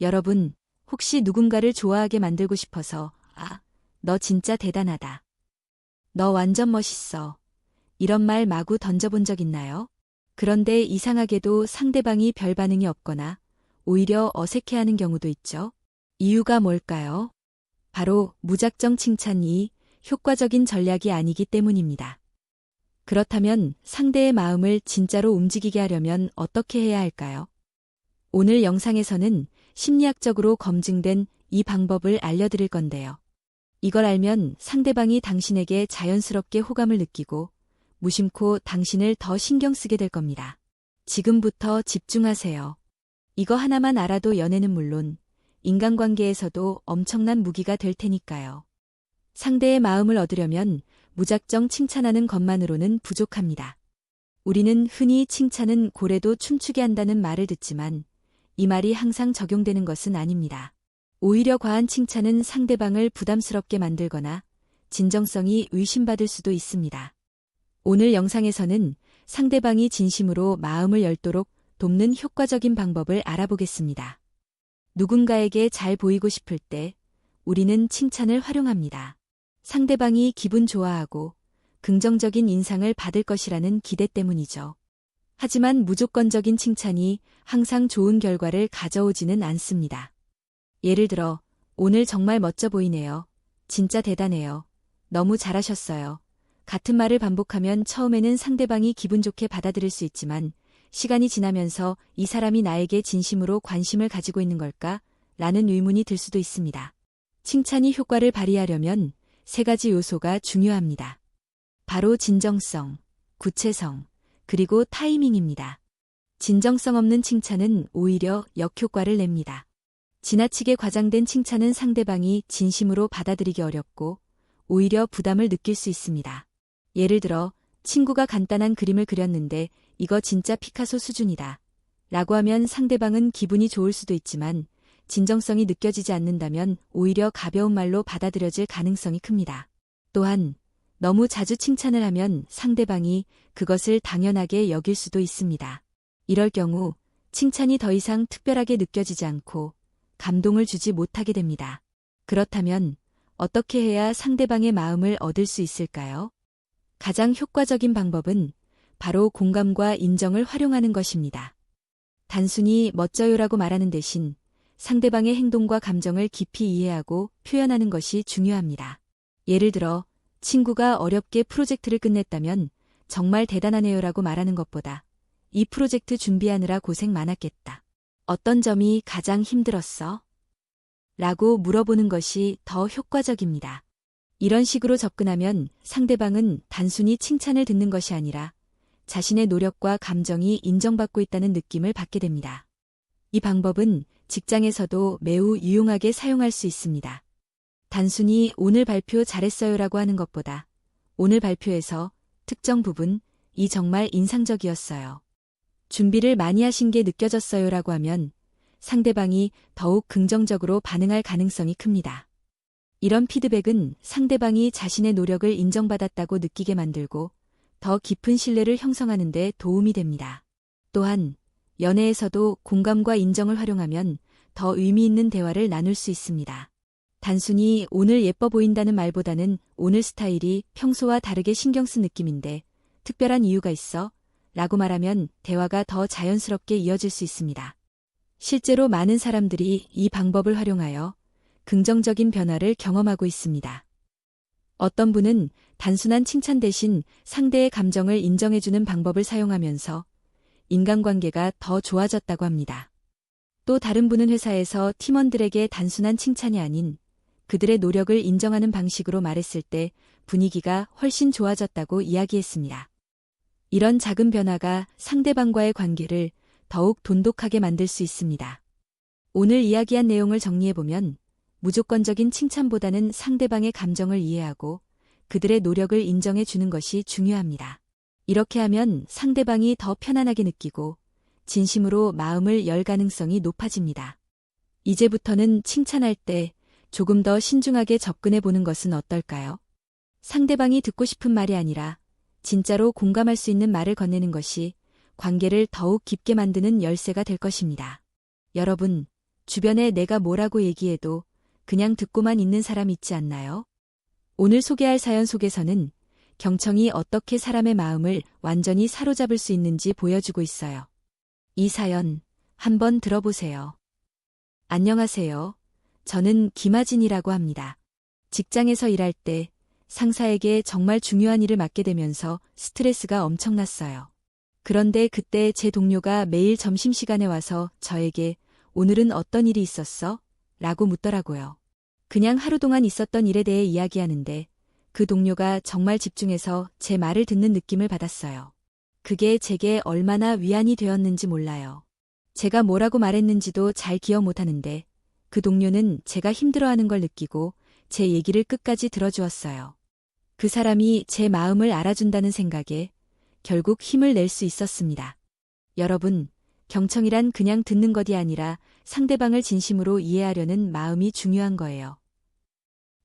여러분, 혹시 누군가를 좋아하게 만들고 싶어서, 너 진짜 대단하다. 너 완전 멋있어. 이런 말 마구 던져본 적 있나요? 그런데 이상하게도 상대방이 별 반응이 없거나 오히려 어색해하는 경우도 있죠. 이유가 뭘까요? 바로 무작정 칭찬이 효과적인 전략이 아니기 때문입니다. 그렇다면 상대의 마음을 진짜로 움직이게 하려면 어떻게 해야 할까요? 오늘 영상에서는 심리학적으로 검증된 이 방법을 알려드릴 건데요. 이걸 알면 상대방이 당신에게 자연스럽게 호감을 느끼고 무심코 당신을 더 신경 쓰게 될 겁니다. 지금부터 집중하세요. 이거 하나만 알아도 연애는 물론 인간관계에서도 엄청난 무기가 될 테니까요. 상대의 마음을 얻으려면 무작정 칭찬하는 것만으로는 부족합니다. 우리는 흔히 칭찬은 고래도 춤추게 한다는 말을 듣지만 이 말이 항상 적용되는 것은 아닙니다. 오히려 과한 칭찬은 상대방을 부담스럽게 만들거나 진정성이 의심받을 수도 있습니다. 오늘 영상에서는 상대방이 진심으로 마음을 열도록 돕는 효과적인 방법을 알아보겠습니다. 누군가에게 잘 보이고 싶을 때 우리는 칭찬을 활용합니다. 상대방이 기분 좋아하고 긍정적인 인상을 받을 것이라는 기대 때문이죠. 하지만 무조건적인 칭찬이 항상 좋은 결과를 가져오지는 않습니다. 예를 들어, 오늘 정말 멋져 보이네요. 진짜 대단해요. 너무 잘하셨어요. 같은 말을 반복하면 처음에는 상대방이 기분 좋게 받아들일 수 있지만 시간이 지나면서 이 사람이 나에게 진심으로 관심을 가지고 있는 걸까? 라는 의문이 들 수도 있습니다. 칭찬이 효과를 발휘하려면 세 가지 요소가 중요합니다. 바로 진정성, 구체성, 그리고 타이밍입니다. 진정성 없는 칭찬은 오히려 역효과를 냅니다. 지나치게 과장된 칭찬은 상대방이 진심으로 받아들이기 어렵고 오히려 부담을 느낄 수 있습니다. 예를 들어, 친구가 간단한 그림을 그렸는데 이거 진짜 피카소 수준이다. 라고 하면 상대방은 기분이 좋을 수도 있지만 진정성이 느껴지지 않는다면 오히려 가벼운 말로 받아들여질 가능성이 큽니다. 또한 너무 자주 칭찬을 하면 상대방이 그것을 당연하게 여길 수도 있습니다. 이럴 경우 칭찬이 더 이상 특별하게 느껴지지 않고 감동을 주지 못하게 됩니다. 그렇다면 어떻게 해야 상대방의 마음을 얻을 수 있을까요? 가장 효과적인 방법은 바로 공감과 인정을 활용하는 것입니다. 단순히 멋져요라고 말하는 대신 상대방의 행동과 감정을 깊이 이해하고 표현하는 것이 중요합니다. 예를 들어, 친구가 어렵게 프로젝트를 끝냈다면 정말 대단하네요라고 말하는 것보다 이 프로젝트 준비하느라 고생 많았겠다. 어떤 점이 가장 힘들었어? 라고 물어보는 것이 더 효과적입니다. 이런 식으로 접근하면 상대방은 단순히 칭찬을 듣는 것이 아니라 자신의 노력과 감정이 인정받고 있다는 느낌을 받게 됩니다. 이 방법은 직장에서도 매우 유용하게 사용할 수 있습니다. 단순히 오늘 발표 잘했어요라고 하는 것보다 오늘 발표에서 특정 부분, 이 정말 인상적이었어요. 준비를 많이 하신 게 느껴졌어요라고 하면 상대방이 더욱 긍정적으로 반응할 가능성이 큽니다. 이런 피드백은 상대방이 자신의 노력을 인정받았다고 느끼게 만들고 더 깊은 신뢰를 형성하는 데 도움이 됩니다. 또한 연애에서도 공감과 인정을 활용하면 더 의미 있는 대화를 나눌 수 있습니다. 단순히 오늘 예뻐 보인다는 말보다는 오늘 스타일이 평소와 다르게 신경 쓴 느낌인데 특별한 이유가 있어? 라고 말하면 대화가 더 자연스럽게 이어질 수 있습니다. 실제로 많은 사람들이 이 방법을 활용하여 긍정적인 변화를 경험하고 있습니다. 어떤 분은 단순한 칭찬 대신 상대의 감정을 인정해주는 방법을 사용하면서 인간관계가 더 좋아졌다고 합니다. 또 다른 분은 회사에서 팀원들에게 단순한 칭찬이 아닌 그들의 노력을 인정하는 방식으로 말했을 때 분위기가 훨씬 좋아졌다고 이야기했습니다. 이런 작은 변화가 상대방과의 관계를 더욱 돈독하게 만들 수 있습니다. 오늘 이야기한 내용을 정리해보면 무조건적인 칭찬보다는 상대방의 감정을 이해하고 그들의 노력을 인정해 주는 것이 중요합니다. 이렇게 하면 상대방이 더 편안하게 느끼고 진심으로 마음을 열 가능성이 높아집니다. 이제부터는 칭찬할 때 조금 더 신중하게 접근해 보는 것은 어떨까요? 상대방이 듣고 싶은 말이 아니라 진짜로 공감할 수 있는 말을 건네는 것이 관계를 더욱 깊게 만드는 열쇠가 될 것입니다. 여러분, 주변에 내가 뭐라고 얘기해도 그냥 듣고만 있는 사람 있지 않나요? 오늘 소개할 사연 속에서는 경청이 어떻게 사람의 마음을 완전히 사로잡을 수 있는지 보여주고 있어요. 이 사연 한번 들어보세요. 안녕하세요. 저는 김아진이라고 합니다. 직장에서 일할 때 상사에게 정말 중요한 일을 맡게 되면서 스트레스가 엄청났어요. 그런데 그때 제 동료가 매일 점심시간에 와서 저에게 오늘은 어떤 일이 있었어? 라고 묻더라고요. 그냥 하루 동안 있었던 일에 대해 이야기하는데 그 동료가 정말 집중해서 제 말을 듣는 느낌을 받았어요. 그게 제게 얼마나 위안이 되었는지 몰라요. 제가 뭐라고 말했는지도 잘 기억 못하는데 그 동료는 제가 힘들어하는 걸 느끼고 제 얘기를 끝까지 들어주었어요. 그 사람이 제 마음을 알아준다는 생각에 결국 힘을 낼 수 있었습니다. 여러분, 경청이란 그냥 듣는 것이 아니라 상대방을 진심으로 이해하려는 마음이 중요한 거예요.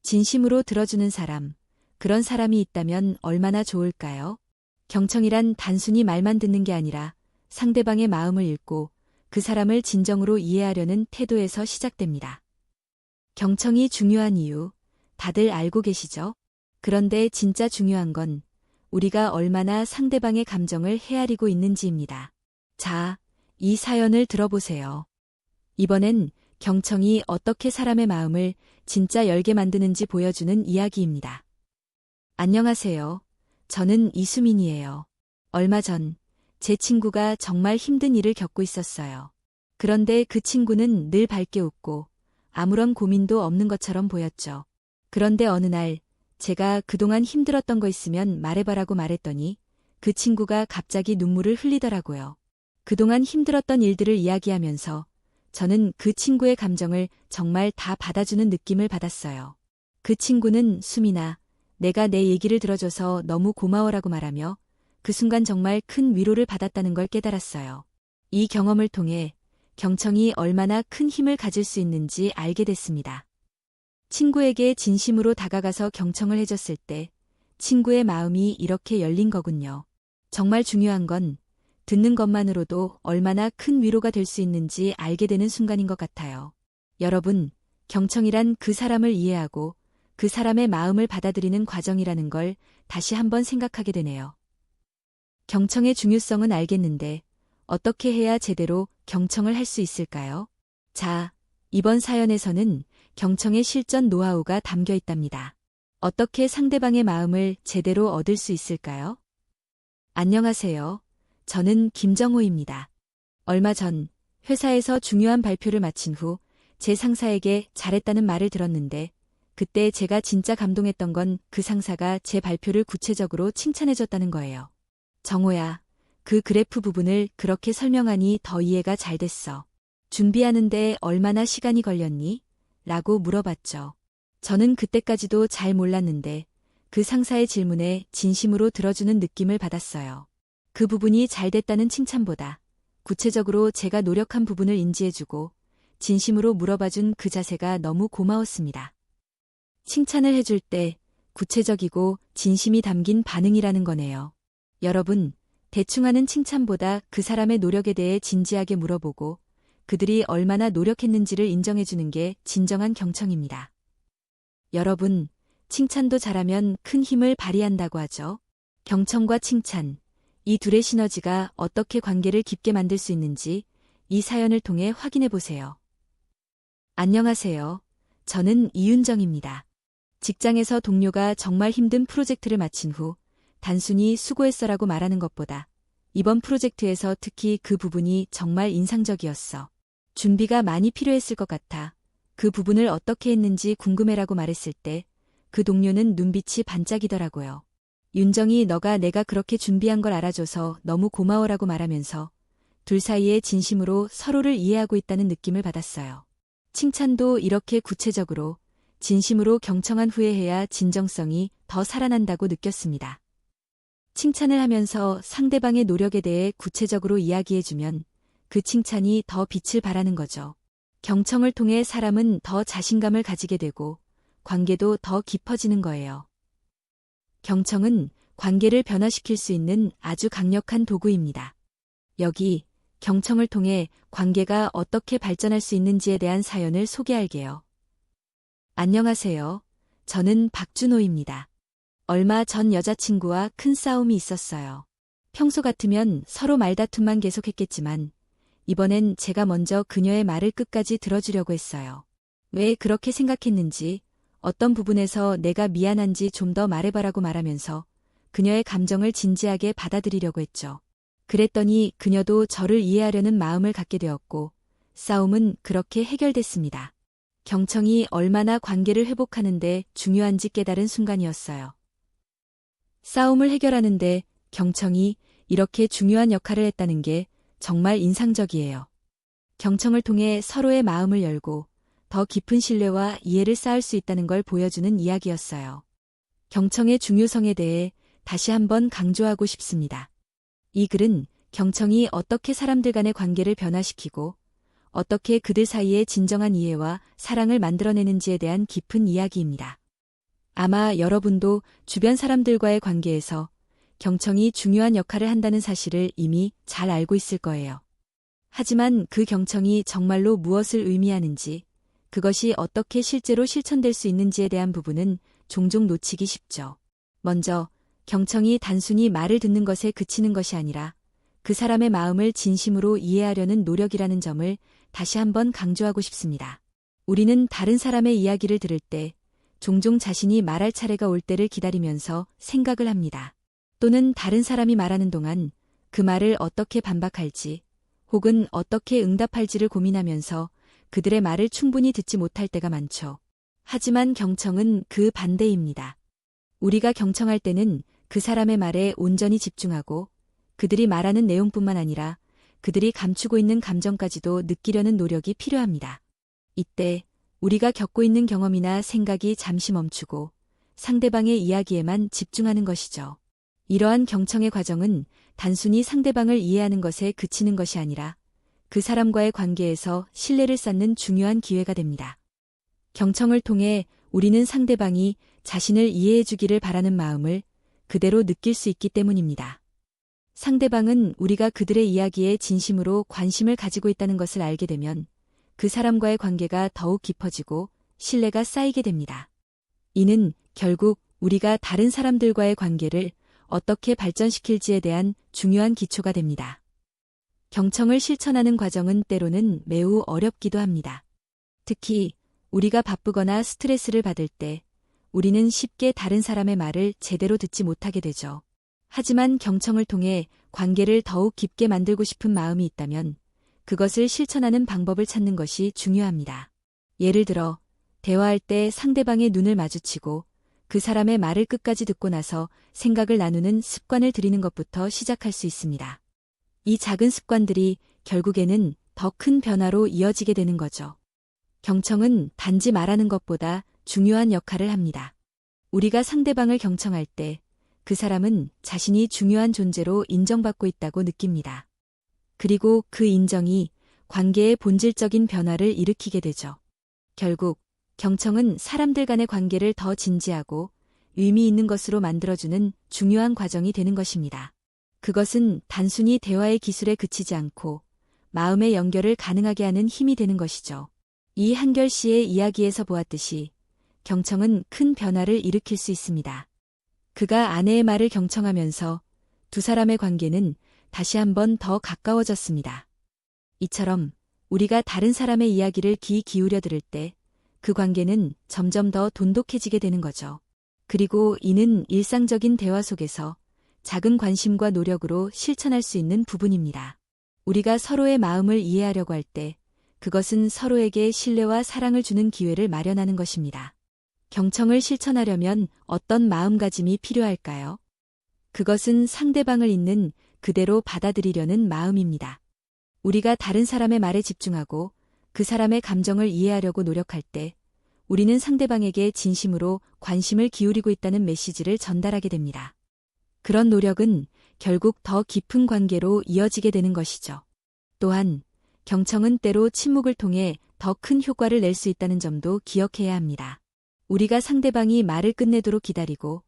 진심으로 들어주는 사람, 그런 사람이 있다면 얼마나 좋을까요? 경청이란 단순히 말만 듣는 게 아니라 상대방의 마음을 읽고 그 사람을 진정으로 이해하려는 태도에서 시작됩니다. 경청이 중요한 이유, 다들 알고 계시죠? 그런데 진짜 중요한 건 우리가 얼마나 상대방의 감정을 헤아리고 있는지입니다. 자, 이 사연을 들어보세요. 이번엔 경청이 어떻게 사람의 마음을 진짜 열게 만드는지 보여주는 이야기입니다. 안녕하세요. 저는 이수민이에요. 얼마 전 제 친구가 정말 힘든 일을 겪고 있었어요. 그런데 그 친구는 늘 밝게 웃고 아무런 고민도 없는 것처럼 보였죠. 그런데 어느 날 제가 그동안 힘들었던 거 있으면 말해봐라고 말했더니 그 친구가 갑자기 눈물을 흘리더라고요. 그동안 힘들었던 일들을 이야기하면서 저는 그 친구의 감정을 정말 다 받아주는 느낌을 받았어요. 그 친구는 수민아, 내가 내 얘기를 들어줘서 너무 고마워라고 말하며 그 순간 정말 큰 위로를 받았다는 걸 깨달았어요. 이 경험을 통해 경청이 얼마나 큰 힘을 가질 수 있는지 알게 됐습니다. 친구에게 진심으로 다가가서 경청을 해줬을 때 친구의 마음이 이렇게 열린 거군요. 정말 중요한 건 듣는 것만으로도 얼마나 큰 위로가 될 수 있는지 알게 되는 순간인 것 같아요. 여러분, 경청이란 그 사람을 이해하고 그 사람의 마음을 받아들이는 과정이라는 걸 다시 한번 생각하게 되네요. 경청의 중요성은 알겠는데 어떻게 해야 제대로 경청을 할 수 있을까요? 자, 이번 사연에서는 경청의 실전 노하우가 담겨 있답니다. 어떻게 상대방의 마음을 제대로 얻을 수 있을까요? 안녕하세요. 저는 김정호입니다. 얼마 전 회사에서 중요한 발표를 마친 후 제 상사에게 잘했다는 말을 들었는데 그때 제가 진짜 감동했던 건 그 상사가 제 발표를 구체적으로 칭찬해줬다는 거예요. 정호야, 그 그래프 부분을 그렇게 설명하니 더 이해가 잘 됐어. 준비하는데 얼마나 시간이 걸렸니? 라고 물어봤죠. 저는 그때까지도 잘 몰랐는데 그 상사의 질문에 진심으로 들어주는 느낌을 받았어요. 그 부분이 잘 됐다는 칭찬보다 구체적으로 제가 노력한 부분을 인지해주고 진심으로 물어봐준 그 자세가 너무 고마웠습니다. 칭찬을 해줄 때 구체적이고 진심이 담긴 반응이라는 거네요. 여러분, 대충 하는 칭찬보다 그 사람의 노력에 대해 진지하게 물어보고 그들이 얼마나 노력했는지를 인정해주는 게 진정한 경청입니다. 여러분, 칭찬도 잘하면 큰 힘을 발휘한다고 하죠. 경청과 칭찬, 이 둘의 시너지가 어떻게 관계를 깊게 만들 수 있는지 이 사연을 통해 확인해 보세요. 안녕하세요. 저는 이윤정입니다. 직장에서 동료가 정말 힘든 프로젝트를 마친 후 단순히 수고했어라고 말하는 것보다 이번 프로젝트에서 특히 그 부분이 정말 인상적이었어. 준비가 많이 필요했을 것 같아. 그 부분을 어떻게 했는지 궁금해라고 말했을 때 그 동료는 눈빛이 반짝이더라고요. 윤정이 너가 내가 그렇게 준비한 걸 알아줘서 너무 고마워라고 말하면서 둘 사이에 진심으로 서로를 이해하고 있다는 느낌을 받았어요. 칭찬도 이렇게 구체적으로 진심으로 경청한 후에 해야 진정성이 더 살아난다고 느꼈습니다. 칭찬을 하면서 상대방의 노력에 대해 구체적으로 이야기해주면 그 칭찬이 더 빛을 발하는 거죠. 경청을 통해 사람은 더 자신감을 가지게 되고 관계도 더 깊어지는 거예요. 경청은 관계를 변화시킬 수 있는 아주 강력한 도구입니다. 여기 경청을 통해 관계가 어떻게 발전할 수 있는지에 대한 사연을 소개할게요. 안녕하세요. 저는 박준호입니다. 얼마 전 여자친구와 큰 싸움이 있었어요. 평소 같으면 서로 말다툼만 계속했겠지만 이번엔 제가 먼저 그녀의 말을 끝까지 들어주려고 했어요. 왜 그렇게 생각했는지, 어떤 부분에서 내가 미안한지 좀 더 말해봐라고 말하면서 그녀의 감정을 진지하게 받아들이려고 했죠. 그랬더니 그녀도 저를 이해하려는 마음을 갖게 되었고 싸움은 그렇게 해결됐습니다. 경청이 얼마나 관계를 회복하는데 중요한지 깨달은 순간이었어요. 싸움을 해결하는데 경청이 이렇게 중요한 역할을 했다는 게 정말 인상적이에요. 경청을 통해 서로의 마음을 열고 더 깊은 신뢰와 이해를 쌓을 수 있다는 걸 보여주는 이야기였어요. 경청의 중요성에 대해 다시 한번 강조하고 싶습니다. 이 글은 경청이 어떻게 사람들 간의 관계를 변화시키고 어떻게 그들 사이에 진정한 이해와 사랑을 만들어내는지에 대한 깊은 이야기입니다. 아마 여러분도 주변 사람들과의 관계에서 경청이 중요한 역할을 한다는 사실을 이미 잘 알고 있을 거예요. 하지만 그 경청이 정말로 무엇을 의미하는지, 그것이 어떻게 실제로 실천될 수 있는지에 대한 부분은 종종 놓치기 쉽죠. 먼저, 경청이 단순히 말을 듣는 것에 그치는 것이 아니라 그 사람의 마음을 진심으로 이해하려는 노력이라는 점을 다시 한번 강조하고 싶습니다. 우리는 다른 사람의 이야기를 들을 때 종종 자신이 말할 차례가 올 때를 기다리면서 생각을 합니다. 또는 다른 사람이 말하는 동안 그 말을 어떻게 반박할지 혹은 어떻게 응답할지를 고민하면서 그들의 말을 충분히 듣지 못할 때가 많죠. 하지만 경청은 그 반대입니다. 우리가 경청할 때는 그 사람의 말에 온전히 집중하고 그들이 말하는 내용뿐만 아니라 그들이 감추고 있는 감정까지도 느끼려는 노력이 필요합니다. 이때 우리가 겪고 있는 경험이나 생각이 잠시 멈추고 상대방의 이야기에만 집중하는 것이죠. 이러한 경청의 과정은 단순히 상대방을 이해하는 것에 그치는 것이 아니라 그 사람과의 관계에서 신뢰를 쌓는 중요한 기회가 됩니다. 경청을 통해 우리는 상대방이 자신을 이해해 주기를 바라는 마음을 그대로 느낄 수 있기 때문입니다. 상대방은 우리가 그들의 이야기에 진심으로 관심을 가지고 있다는 것을 알게 되면 그 사람과의 관계가 더욱 깊어지고 신뢰가 쌓이게 됩니다. 이는 결국 우리가 다른 사람들과의 관계를 어떻게 발전시킬지에 대한 중요한 기초가 됩니다. 경청을 실천하는 과정은 때로는 매우 어렵기도 합니다. 특히 우리가 바쁘거나 스트레스를 받을 때 우리는 쉽게 다른 사람의 말을 제대로 듣지 못하게 되죠. 하지만 경청을 통해 관계를 더욱 깊게 만들고 싶은 마음이 있다면 그것을 실천하는 방법을 찾는 것이 중요합니다. 예를 들어 대화할 때 상대방의 눈을 마주치고 그 사람의 말을 끝까지 듣고 나서 생각을 나누는 습관을 들이는 것부터 시작할 수 있습니다. 이 작은 습관들이 결국에는 더 큰 변화로 이어지게 되는 거죠. 경청은 단지 말하는 것보다 중요한 역할을 합니다. 우리가 상대방을 경청할 때 그 사람은 자신이 중요한 존재로 인정받고 있다고 느낍니다. 그리고 그 인정이 관계의 본질적인 변화를 일으키게 되죠. 결국 경청은 사람들 간의 관계를 더 진지하고 의미 있는 것으로 만들어주는 중요한 과정이 되는 것입니다. 그것은 단순히 대화의 기술에 그치지 않고 마음의 연결을 가능하게 하는 힘이 되는 것이죠. 이 한결 씨의 이야기에서 보았듯이 경청은 큰 변화를 일으킬 수 있습니다. 그가 아내의 말을 경청하면서 두 사람의 관계는 다시 한번 더 가까워졌습니다. 이처럼 우리가 다른 사람의 이야기를 귀 기울여 들을 때 그 관계는 점점 더 돈독해지게 되는 거죠. 그리고 이는 일상적인 대화 속에서 작은 관심과 노력으로 실천할 수 있는 부분입니다. 우리가 서로의 마음을 이해하려고 할 때 그것은 서로에게 신뢰와 사랑을 주는 기회를 마련하는 것입니다. 경청을 실천하려면 어떤 마음가짐이 필요할까요? 그것은 상대방을 있는 그대로 받아들이려는 마음입니다. 우리가 다른 사람의 말에 집중하고 그 사람의 감정을 이해하려고 노력할 때 우리는 상대방에게 진심으로 관심을 기울이고 있다는 메시지를 전달하게 됩니다. 그런 노력은 결국 더 깊은 관계로 이어지게 되는 것이죠. 또한 경청은 때로 침묵을 통해 더 큰 효과를 낼 수 있다는 점도 기억해야 합니다. 우리가 상대방이 말을 끝내도록 기다리고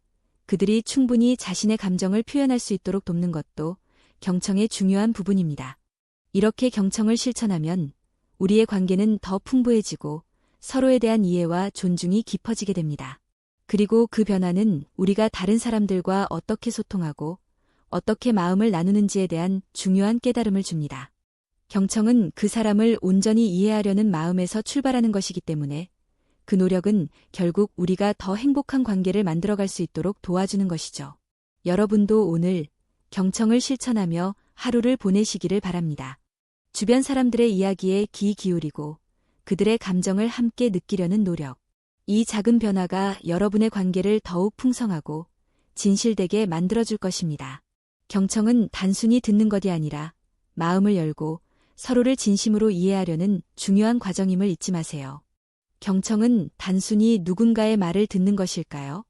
그들이 충분히 자신의 감정을 표현할 수 있도록 돕는 것도 경청의 중요한 부분입니다. 이렇게 경청을 실천하면 우리의 관계는 더 풍부해지고 서로에 대한 이해와 존중이 깊어지게 됩니다. 그리고 그 변화는 우리가 다른 사람들과 어떻게 소통하고 어떻게 마음을 나누는지에 대한 중요한 깨달음을 줍니다. 경청은 그 사람을 온전히 이해하려는 마음에서 출발하는 것이기 때문에 그 노력은 결국 우리가 더 행복한 관계를 만들어갈 수 있도록 도와주는 것이죠. 여러분도 오늘 경청을 실천하며 하루를 보내시기를 바랍니다. 주변 사람들의 이야기에 귀 기울이고 그들의 감정을 함께 느끼려는 노력. 이 작은 변화가 여러분의 관계를 더욱 풍성하고 진실되게 만들어줄 것입니다. 경청은 단순히 듣는 것이 아니라 마음을 열고 서로를 진심으로 이해하려는 중요한 과정임을 잊지 마세요. 경청은 단순히 누군가의 말을 듣는 것일까요?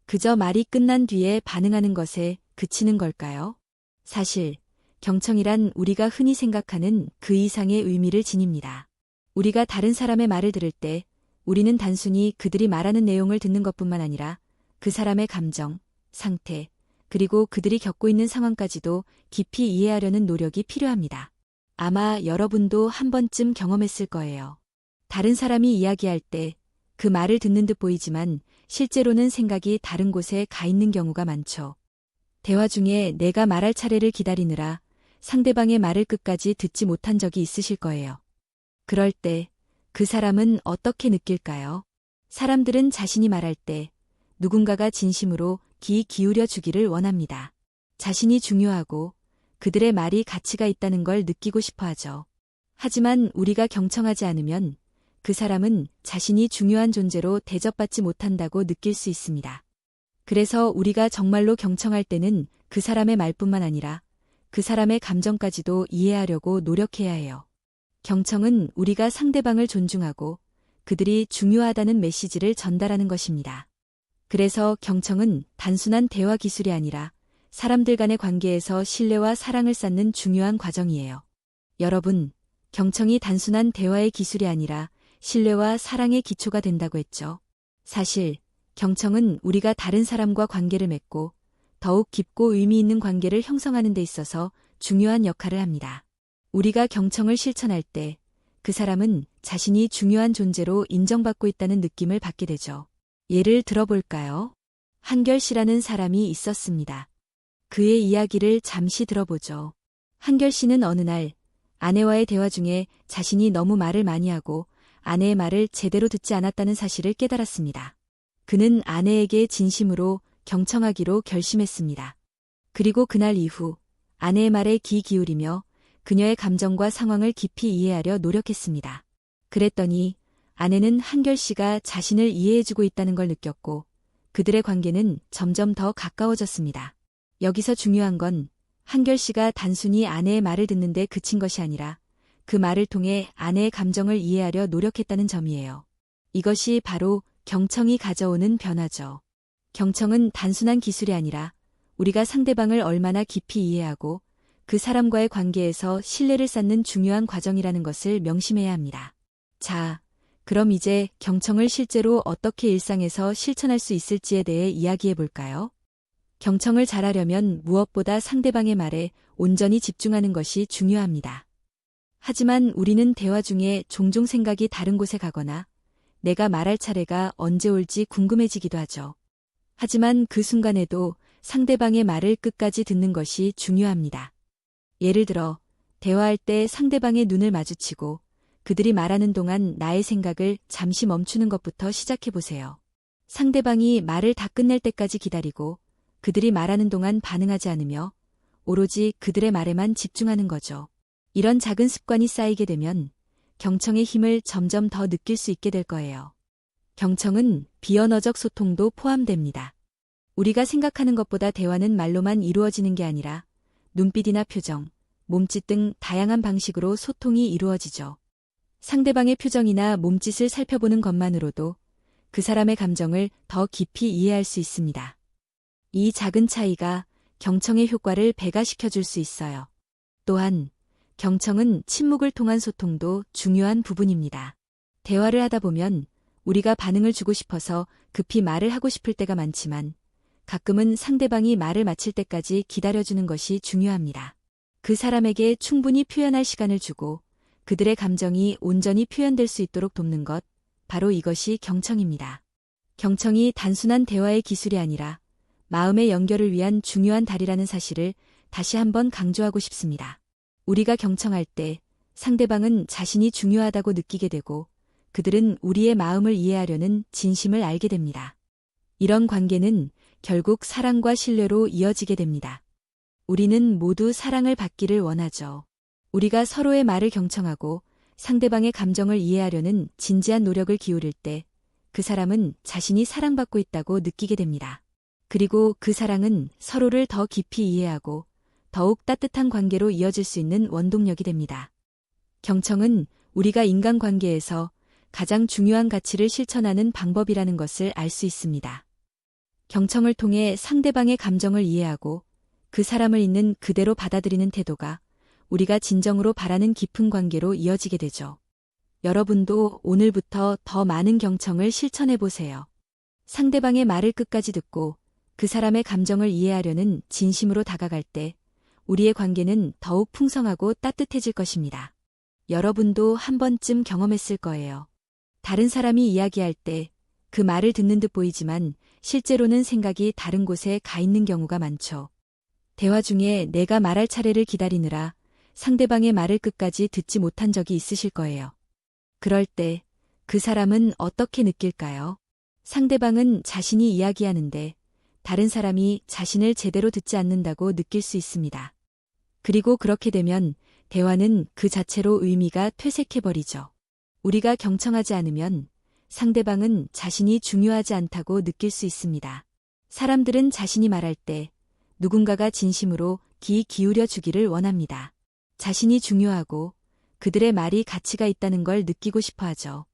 그저 말이 끝난 뒤에 반응하는 것에 그치는 걸까요? 사실 경청이란 우리가 흔히 생각하는 그 이상의 의미를 지닙니다. 우리가 다른 사람의 말을 들을 때 우리는 단순히 그들이 말하는 내용을 듣는 것뿐만 아니라 그 사람의 감정, 상태, 그리고 그들이 겪고 있는 상황까지도 깊이 이해하려는 노력이 필요합니다. 아마 여러분도 한 번쯤 경험했을 거예요. 다른 사람이 이야기할 때 그 말을 듣는 듯 보이지만 실제로는 생각이 다른 곳에 가 있는 경우가 많죠. 대화 중에 내가 말할 차례를 기다리느라 상대방의 말을 끝까지 듣지 못한 적이 있으실 거예요. 그럴 때 그 사람은 어떻게 느낄까요? 사람들은 자신이 말할 때 누군가가 진심으로 귀 기울여 주기를 원합니다. 자신이 중요하고 그들의 말이 가치가 있다는 걸 느끼고 싶어 하죠. 하지만 우리가 경청하지 않으면 그 사람은 자신이 중요한 존재로 대접받지 못한다고 느낄 수 있습니다. 그래서 우리가 정말로 경청할 때는 그 사람의 말뿐만 아니라 그 사람의 감정까지도 이해하려고 노력해야 해요. 경청은 우리가 상대방을 존중하고 그들이 중요하다는 메시지를 전달하는 것입니다. 그래서 경청은 단순한 대화 기술이 아니라 사람들 간의 관계에서 신뢰와 사랑을 쌓는 중요한 과정이에요. 여러분, 경청이 단순한 대화의 기술이 아니라 신뢰와 사랑의 기초가 된다고 했죠. 사실 경청은 우리가 다른 사람과 관계를 맺고 더욱 깊고 의미 있는 관계를 형성하는 데 있어서 중요한 역할을 합니다. 우리가 경청을 실천할 때 그 사람은 자신이 중요한 존재로 인정받고 있다는 느낌을 받게 되죠. 예를 들어볼까요? 한결 씨라는 사람이 있었습니다. 그의 이야기를 잠시 들어보죠. 한결 씨는 어느 날 아내와의 대화 중에 자신이 너무 말을 많이 하고 아내의 말을 제대로 듣지 않았다는 사실을 깨달았습니다. 그는 아내에게 진심으로 경청하기로 결심했습니다. 그리고 그날 이후 아내의 말에 귀 기울이며 그녀의 감정과 상황을 깊이 이해하려 노력했습니다. 그랬더니 아내는 한결 씨가 자신을 이해해주고 있다는 걸 느꼈고 그들의 관계는 점점 더 가까워졌습니다. 여기서 중요한 건 한결 씨가 단순히 아내의 말을 듣는데 그친 것이 아니라 그 말을 통해 아내의 감정을 이해하려 노력했다는 점이에요. 이것이 바로 경청이 가져오는 변화죠. 경청은 단순한 기술이 아니라 우리가 상대방을 얼마나 깊이 이해하고 그 사람과의 관계에서 신뢰를 쌓는 중요한 과정이라는 것을 명심해야 합니다. 자, 그럼 이제 경청을 실제로 어떻게 일상에서 실천할 수 있을지에 대해 이야기해 볼까요? 경청을 잘하려면 무엇보다 상대방의 말에 온전히 집중하는 것이 중요합니다. 하지만 우리는 대화 중에 종종 생각이 다른 곳에 가거나 내가 말할 차례가 언제 올지 궁금해지기도 하죠. 하지만 그 순간에도 상대방의 말을 끝까지 듣는 것이 중요합니다. 예를 들어 대화할 때 상대방의 눈을 마주치고 그들이 말하는 동안 나의 생각을 잠시 멈추는 것부터 시작해 보세요. 상대방이 말을 다 끝낼 때까지 기다리고 그들이 말하는 동안 반응하지 않으며 오로지 그들의 말에만 집중하는 거죠. 이런 작은 습관이 쌓이게 되면 경청의 힘을 점점 더 느낄 수 있게 될 거예요. 경청은 비언어적 소통도 포함됩니다. 우리가 생각하는 것보다 대화는 말로만 이루어지는 게 아니라 눈빛이나 표정, 몸짓 등 다양한 방식으로 소통이 이루어지죠. 상대방의 표정이나 몸짓을 살펴보는 것만으로도 그 사람의 감정을 더 깊이 이해할 수 있습니다. 이 작은 차이가 경청의 효과를 배가시켜 줄 수 있어요. 또한 경청은 침묵을 통한 소통도 중요한 부분입니다. 대화를 하다 보면 우리가 반응을 주고 싶어서 급히 말을 하고 싶을 때가 많지만 가끔은 상대방이 말을 마칠 때까지 기다려주는 것이 중요합니다. 그 사람에게 충분히 표현할 시간을 주고 그들의 감정이 온전히 표현될 수 있도록 돕는 것, 바로 이것이 경청입니다. 경청이 단순한 대화의 기술이 아니라 마음의 연결을 위한 중요한 달이라는 사실을 다시 한번 강조하고 싶습니다. 우리가 경청할 때 상대방은 자신이 중요하다고 느끼게 되고 그들은 우리의 마음을 이해하려는 진심을 알게 됩니다. 이런 관계는 결국 사랑과 신뢰로 이어지게 됩니다. 우리는 모두 사랑을 받기를 원하죠. 우리가 서로의 말을 경청하고 상대방의 감정을 이해하려는 진지한 노력을 기울일 때 그 사람은 자신이 사랑받고 있다고 느끼게 됩니다. 그리고 그 사랑은 서로를 더 깊이 이해하고 더욱 따뜻한 관계로 이어질 수 있는 원동력이 됩니다. 경청은 우리가 인간관계에서 가장 중요한 가치를 실천하는 방법이라는 것을 알 수 있습니다. 경청을 통해 상대방의 감정을 이해하고 그 사람을 있는 그대로 받아들이는 태도가 우리가 진정으로 바라는 깊은 관계로 이어지게 되죠. 여러분도 오늘부터 더 많은 경청을 실천해 보세요. 상대방의 말을 끝까지 듣고 그 사람의 감정을 이해하려는 진심으로 다가갈 때 우리의 관계는 더욱 풍성하고 따뜻해질 것입니다. 여러분도 한 번쯤 경험했을 거예요. 다른 사람이 이야기할 때 그 말을 듣는 듯 보이지만 실제로는 생각이 다른 곳에 가 있는 경우가 많죠. 대화 중에 내가 말할 차례를 기다리느라 상대방의 말을 끝까지 듣지 못한 적이 있으실 거예요. 그럴 때 그 사람은 어떻게 느낄까요? 상대방은 자신이 이야기하는데 다른 사람이 자신을 제대로 듣지 않는다고 느낄 수 있습니다. 그리고 그렇게 되면 대화는 그 자체로 의미가 퇴색해버리죠. 우리가 경청하지 않으면 상대방은 자신이 중요하지 않다고 느낄 수 있습니다. 사람들은 자신이 말할 때 누군가가 진심으로 귀 기울여 주기를 원합니다. 자신이 중요하고 그들의 말이 가치가 있다는 걸 느끼고 싶어 하죠.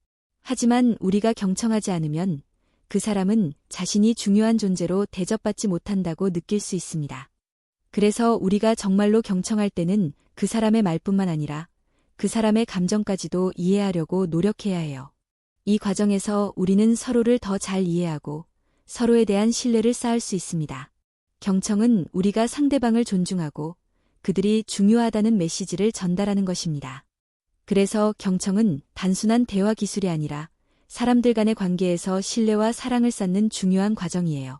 하지만 우리가 경청하지 않으면 그 사람은 자신이 중요한 존재로 대접받지 못한다고 느낄 수 있습니다. 그래서 우리가 정말로 경청할 때는 그 사람의 말뿐만 아니라 그 사람의 감정까지도 이해하려고 노력해야 해요. 이 과정에서 우리는 서로를 더 잘 이해하고 서로에 대한 신뢰를 쌓을 수 있습니다. 경청은 우리가 상대방을 존중하고 그들이 중요하다는 메시지를 전달하는 것입니다. 그래서 경청은 단순한 대화 기술이 아니라 사람들 간의 관계에서 신뢰와 사랑을 쌓는 중요한 과정이에요.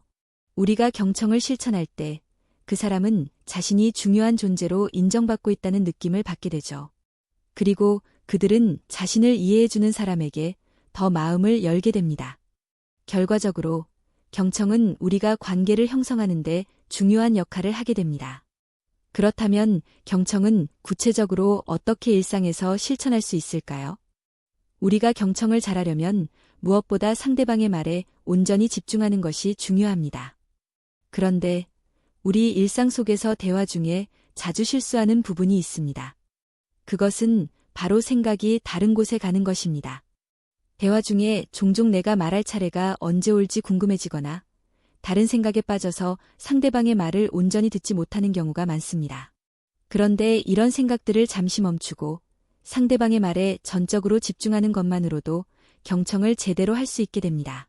우리가 경청을 실천할 때 그 사람은 자신이 중요한 존재로 인정받고 있다는 느낌을 받게 되죠. 그리고 그들은 자신을 이해해주는 사람에게 더 마음을 열게 됩니다. 결과적으로 경청은 우리가 관계를 형성하는 데 중요한 역할을 하게 됩니다. 그렇다면 경청은 구체적으로 어떻게 일상에서 실천할 수 있을까요? 우리가 경청을 잘하려면 무엇보다 상대방의 말에 온전히 집중하는 것이 중요합니다. 그런데 우리 일상 속에서 대화 중에 자주 실수하는 부분이 있습니다. 그것은 바로 생각이 다른 곳에 가는 것입니다. 대화 중에 종종 내가 말할 차례가 언제 올지 궁금해지거나 다른 생각에 빠져서 상대방의 말을 온전히 듣지 못하는 경우가 많습니다. 그런데 이런 생각들을 잠시 멈추고 상대방의 말에 전적으로 집중하는 것만으로도 경청을 제대로 할 수 있게 됩니다.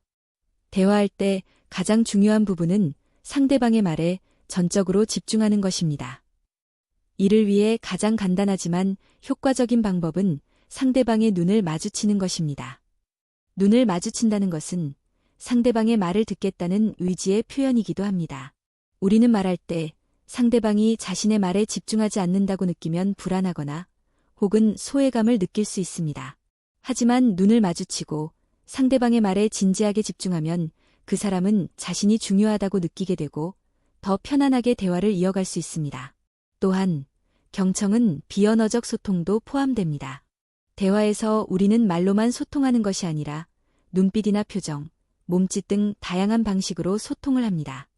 대화할 때 가장 중요한 부분은 상대방의 말에 전적으로 집중하는 것입니다. 이를 위해 가장 간단하지만 효과적인 방법은 상대방의 눈을 마주치는 것입니다. 눈을 마주친다는 것은 상대방의 말을 듣겠다는 의지의 표현이기도 합니다. 우리는 말할 때 상대방이 자신의 말에 집중하지 않는다고 느끼면 불안하거나 혹은 소외감을 느낄 수 있습니다. 하지만 눈을 마주치고 상대방의 말에 진지하게 집중하면 그 사람은 자신이 중요하다고 느끼게 되고 더 편안하게 대화를 이어갈 수 있습니다. 또한 경청은 비언어적 소통도 포함됩니다. 대화에서 우리는 말로만 소통하는 것이 아니라 눈빛이나 표정, 몸짓 등 다양한 방식으로 소통을 합니다.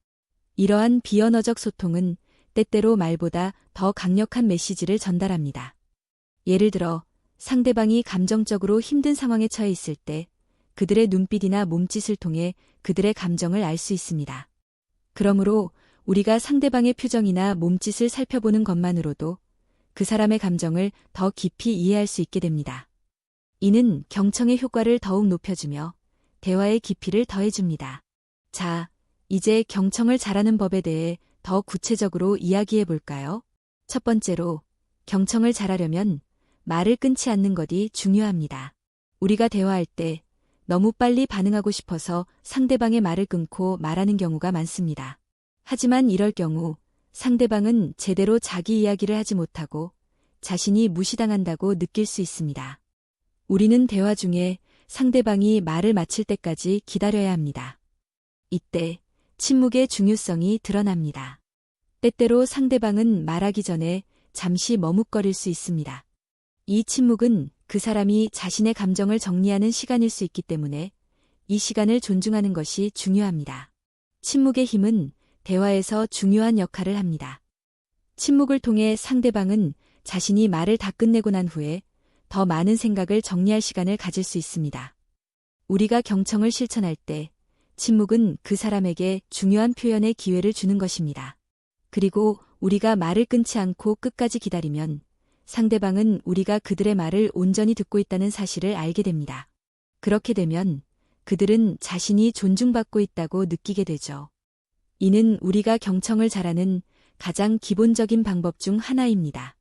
이러한 비언어적 소통은 때때로 말보다 더 강력한 메시지를 전달합니다. 예를 들어 상대방이 감정적으로 힘든 상황에 처해 있을 때 그들의 눈빛이나 몸짓을 통해 그들의 감정을 알 수 있습니다. 그러므로 우리가 상대방의 표정이나 몸짓을 살펴보는 것만으로도 그 사람의 감정을 더 깊이 이해할 수 있게 됩니다. 이는 경청의 효과를 더욱 높여주며 대화의 깊이를 더해줍니다. 자, 이제 경청을 잘하는 법에 대해 더 구체적으로 이야기해 볼까요? 첫 번째로, 경청을 잘하려면 말을 끊지 않는 것이 중요합니다. 우리가 대화할 때 너무 빨리 반응하고 싶어서 상대방의 말을 끊고 말하는 경우가 많습니다. 하지만 이럴 경우 상대방은 제대로 자기 이야기를 하지 못하고 자신이 무시당한다고 느낄 수 있습니다. 우리는 대화 중에 상대방이 말을 마칠 때까지 기다려야 합니다. 이때 침묵의 중요성이 드러납니다. 때때로 상대방은 말하기 전에 잠시 머뭇거릴 수 있습니다. 이 침묵은 그 사람이 자신의 감정을 정리하는 시간일 수 있기 때문에 이 시간을 존중하는 것이 중요합니다. 침묵의 힘은 대화에서 중요한 역할을 합니다. 침묵을 통해 상대방은 자신이 말을 다 끝내고 난 후에 더 많은 생각을 정리할 시간을 가질 수 있습니다. 우리가 경청을 실천할 때 침묵은 그 사람에게 중요한 표현의 기회를 주는 것입니다. 그리고 우리가 말을 끊지 않고 끝까지 기다리면 상대방은 우리가 그들의 말을 온전히 듣고 있다는 사실을 알게 됩니다. 그렇게 되면 그들은 자신이 존중받고 있다고 느끼게 되죠. 이는 우리가 경청을 잘하는 가장 기본적인 방법 중 하나입니다.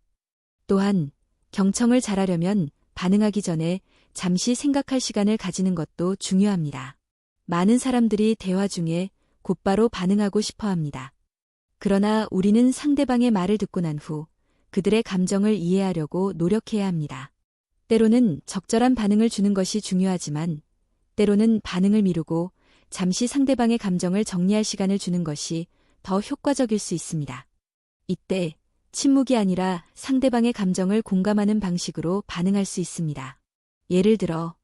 또한 경청을 잘하려면 반응하기 전에 잠시 생각할 시간을 가지는 것도 중요합니다. 많은 사람들이 대화 중에 곧바로 반응하고 싶어 합니다. 그러나 우리는 상대방의 말을 듣고 난 후 그들의 감정을 이해하려고 노력해야 합니다. 때로는 적절한 반응을 주는 것이 중요하지만 때로는 반응을 미루고 잠시 상대방의 감정을 정리할 시간을 주는 것이 더 효과적일 수 있습니다. 이때 침묵이 아니라 상대방의 감정을 공감하는 방식으로 반응할 수 있습니다. 예를 들어,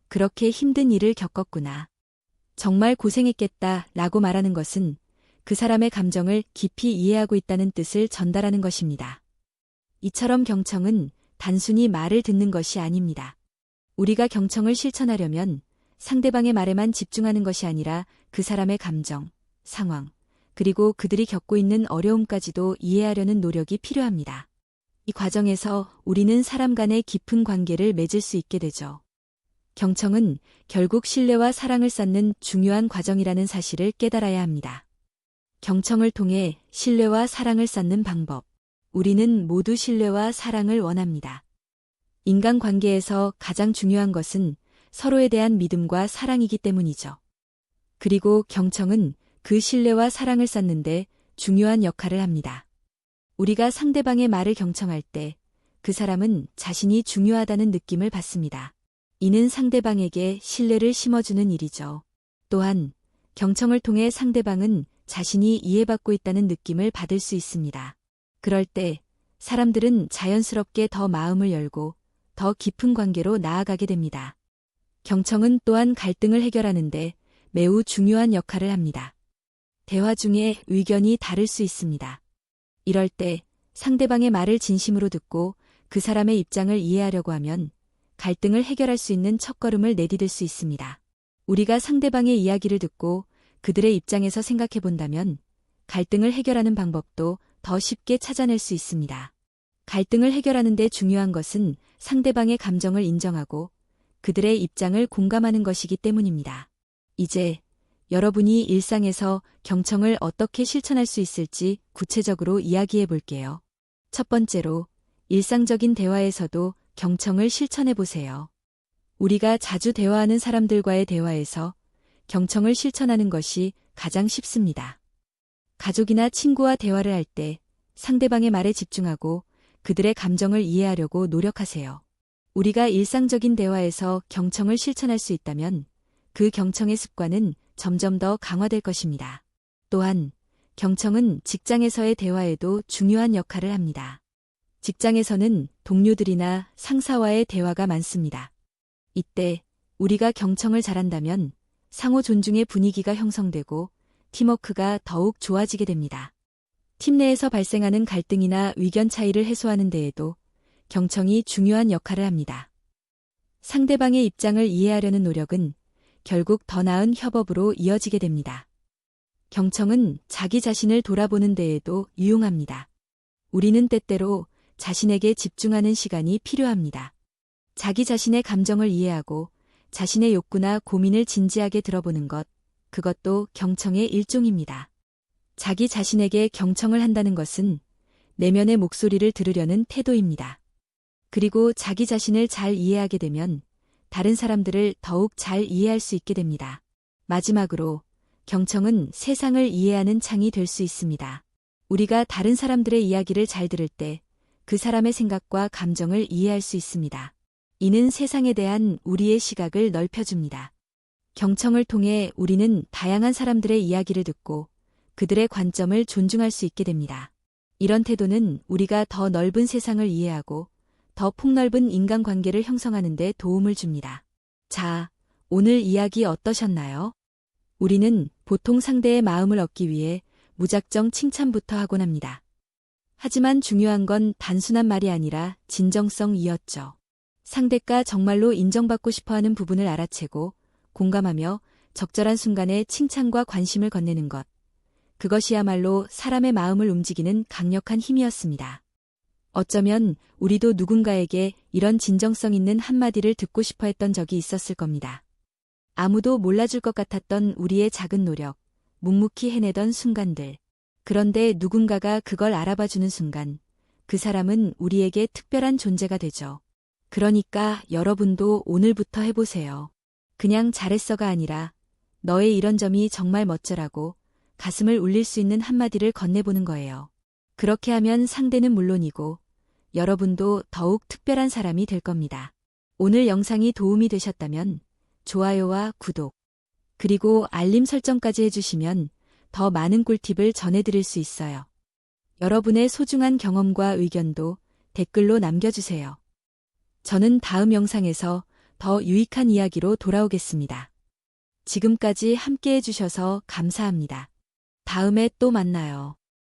그렇게 힘든 일을 겪었구나. 정말 고생했겠다 라고 말하는 것은 그 사람의 감정을 깊이 이해하고 있다는 뜻을 전달하는 것입니다. 이처럼 경청은 단순히 말을 듣는 것이 아닙니다. 우리가 경청을 실천하려면 상대방의 말에만 집중하는 것이 아니라 그 사람의 감정, 상황, 그리고 그들이 겪고 있는 어려움까지도 이해하려는 노력이 필요합니다. 이 과정에서 우리는 사람 간의 깊은 관계를 맺을 수 있게 되죠. 경청은 결국 신뢰와 사랑을 쌓는 중요한 과정이라는 사실을 깨달아야 합니다. 경청을 통해 신뢰와 사랑을 쌓는 방법. 우리는 모두 신뢰와 사랑을 원합니다. 인간관계에서 가장 중요한 것은 서로에 대한 믿음과 사랑이기 때문이죠. 그리고 경청은 그 신뢰와 사랑을 쌓는데 중요한 역할을 합니다. 우리가 상대방의 말을 경청할 때 그 사람은 자신이 중요하다는 느낌을 받습니다. 이는 상대방에게 신뢰를 심어주는 일이죠. 또한 경청을 통해 상대방은 자신이 이해받고 있다는 느낌을 받을 수 있습니다. 그럴 때 사람들은 자연스럽게 더 마음을 열고 더 깊은 관계로 나아가게 됩니다. 경청은 또한 갈등을 해결하는데 매우 중요한 역할을 합니다. 대화 중에 의견이 다를 수 있습니다. 이럴 때 상대방의 말을 진심으로 듣고 그 사람의 입장을 이해하려고 하면 갈등을 해결할 수 있는 첫걸음을 내디딜 수 있습니다. 우리가 상대방의 이야기를 듣고 그들의 입장에서 생각해 본다면 갈등을 해결하는 방법도 더 쉽게 찾아낼 수 있습니다. 갈등을 해결하는 데 중요한 것은 상대방의 감정을 인정하고 그들의 입장을 공감하는 것이기 때문입니다. 이제 여러분이 일상에서 경청을 어떻게 실천할 수 있을지 구체적으로 이야기해 볼게요. 첫 번째로, 일상적인 대화에서도 경청을 실천해 보세요. 우리가 자주 대화하는 사람들과의 대화에서 경청을 실천하는 것이 가장 쉽습니다. 가족이나 친구와 대화를 할 때 상대방의 말에 집중하고 그들의 감정을 이해하려고 노력하세요. 우리가 일상적인 대화에서 경청을 실천할 수 있다면 그 경청의 습관은 점점 더 강화될 것입니다. 또한 경청은 직장에서의 대화에도 중요한 역할을 합니다. 직장에서는 동료들이나 상사와의 대화가 많습니다. 이때 우리가 경청을 잘한다면 상호 존중의 분위기가 형성되고 팀워크가 더욱 좋아지게 됩니다. 팀 내에서 발생하는 갈등이나 의견 차이를 해소하는 데에도 경청이 중요한 역할을 합니다. 상대방의 입장을 이해하려는 노력은 결국 더 나은 협업으로 이어지게 됩니다. 경청은 자기 자신을 돌아보는 데에도 유용합니다. 우리는 때때로 자신에게 집중하는 시간이 필요합니다. 자기 자신의 감정을 이해하고 자신의 욕구나 고민을 진지하게 들어보는 것, 그것도 경청의 일종입니다. 자기 자신에게 경청을 한다는 것은 내면의 목소리를 들으려는 태도입니다. 그리고 자기 자신을 잘 이해하게 되면 다른 사람들을 더욱 잘 이해할 수 있게 됩니다. 마지막으로 경청은 세상을 이해하는 창이 될 수 있습니다. 우리가 다른 사람들의 이야기를 잘 들을 때 그 사람의 생각과 감정을 이해할 수 있습니다. 이는 세상에 대한 우리의 시각을 넓혀줍니다. 경청을 통해 우리는 다양한 사람들의 이야기를 듣고 그들의 관점을 존중할 수 있게 됩니다. 이런 태도는 우리가 더 넓은 세상을 이해하고 더 폭넓은 인간관계를 형성하는 데 도움을 줍니다. 자, 오늘 이야기 어떠셨나요? 우리는 보통 상대의 마음을 얻기 위해 무작정 칭찬부터 하곤 합니다. 하지만 중요한 건 단순한 말이 아니라 진정성이었죠. 상대가 정말로 인정받고 싶어하는 부분을 알아채고 공감하며 적절한 순간에 칭찬과 관심을 건네는 것. 그것이야말로 사람의 마음을 움직이는 강력한 힘이었습니다. 어쩌면 우리도 누군가에게 이런 진정성 있는 한마디를 듣고 싶어 했던 적이 있었을 겁니다. 아무도 몰라줄 것 같았던 우리의 작은 노력, 묵묵히 해내던 순간들. 그런데 누군가가 그걸 알아봐주는 순간, 그 사람은 우리에게 특별한 존재가 되죠. 그러니까 여러분도 오늘부터 해보세요. 그냥 잘했어가 아니라 너의 이런 점이 정말 멋져라고 가슴을 울릴 수 있는 한마디를 건네보는 거예요. 그렇게 하면 상대는 물론이고 여러분도 더욱 특별한 사람이 될 겁니다. 오늘 영상이 도움이 되셨다면 좋아요와 구독, 그리고 알림 설정까지 해주시면 더 많은 꿀팁을 전해드릴 수 있어요. 여러분의 소중한 경험과 의견도 댓글로 남겨주세요. 저는 다음 영상에서 더 유익한 이야기로 돌아오겠습니다. 지금까지 함께 해주셔서 감사합니다. 다음에 또 만나요.